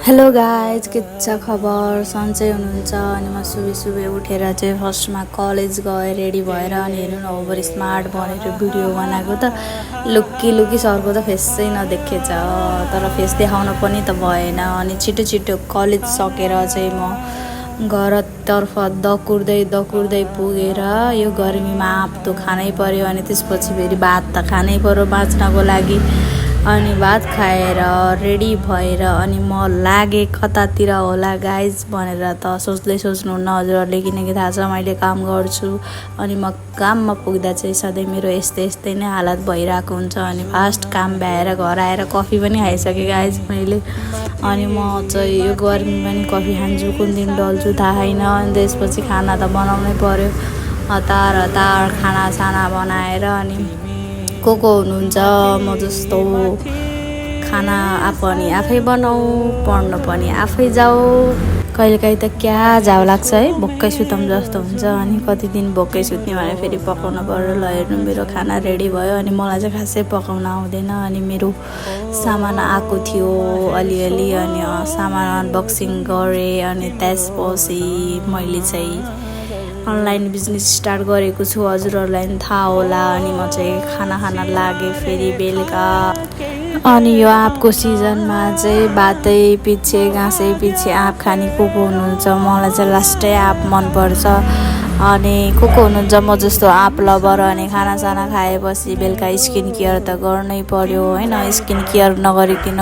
Hello guys, के छ खबर? सन्चै हुनुहुन्छ? अनि म सुबह उठेर चाहिँ फर्स्टमा कलेज गएँ रेडी भएर। अनि हेर्नु न ओभर स्मार्ट भनेर भिडियो बनाएको त लुकी सरको त फेसै नदेखेछ, तर फेस देखाउन पनि त भएन। अनि छिटो छिटो कलेज सकेर चाहिँ म घरतर्फ दकुर्दै पुगेर यो गर्मीमा आँप त खानै पर्यो। अनि त्यसपछि फेरि भात त खानै पर्यो बाँच्नको लागि। अनि भात खाएर रेडी भएर अनि म लागे कतातिर होला गाइज भनेर त सोच्नुहुन्न हजुरहरूले, किनकि थाहा छ मैले काम गर्छु। अनि म काममा पुग्दा चाहिँ सधैँ मेरो यस्तै नै हालत भइरहेको हुन्छ। अनि फास्ट काम भ्याएर घर आएर कफी पनि खाइसकेँ गाइज मैले। अनि म चाहिँ यो गर्मी पनि कफी खान्छु, कुन दिन डल्छु थाहा छैन। अनि त्यसपछि खाना त बनाउनै पर्यो, हतार खाना बनाएर। अनि को हुनुहुन्छ म जस्तो खाना पनि आफै बनाऊ, पढ्न पनि आफै जाऊ। कहिलेकाहीँ त क्या जाउ लाग्छ है, भोकै सुतौँ जस्तो हुन्छ। अनि कति दिन भोकै सुत्ने भने फेरि पकाउनु पर्यो। ल हेर्नु मेरो खाना रेडी भयो। अनि मलाई चाहिँ खासै पकाउन आउँदैन। अनि मेरो सामान आएको थियो अलिअलि, अनि सामान अनबक्सिङ गरेँ। अनि त्यसपछि मैले चाहिँ अनलाइन बिजनेस स्टार्ट गरेको छु, हजुरहरूलाई पनि थाहा होला। अनि म चाहिँ खाना खान लागेँ फेरि बेलुका। अनि यो आँपको सिजनमा चाहिँ भातै पछि घाँसै पछि आँप खाने को हुनुहुन्छ? मलाई चाहिँ लास्टै आँप मनपर्छ। अनि को हुनुहुन्छ म जस्तो आँप लभर? अनि खानासाना खाएपछि बेलुका स्किन केयर त गर्नै पर्यो होइन। स्किन केयर नगरिकन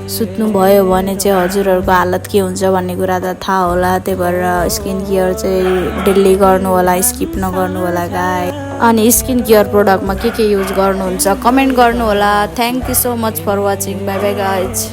सुत्नुभयो भने चाहिँ हजुरहरूको हालत के हुन्छ भन्ने कुरा त थाहा होला। त्यही भएर स्किन केयर चाहिँ डेली गर्नु होला, स्किप नगर्नु होला गाइस। अनि स्किन केयर प्रोडक्टमा के युज गर्नुहुन्छ कमेन्ट गर्नु होला। Thank you so much for watching. Bye bye guys.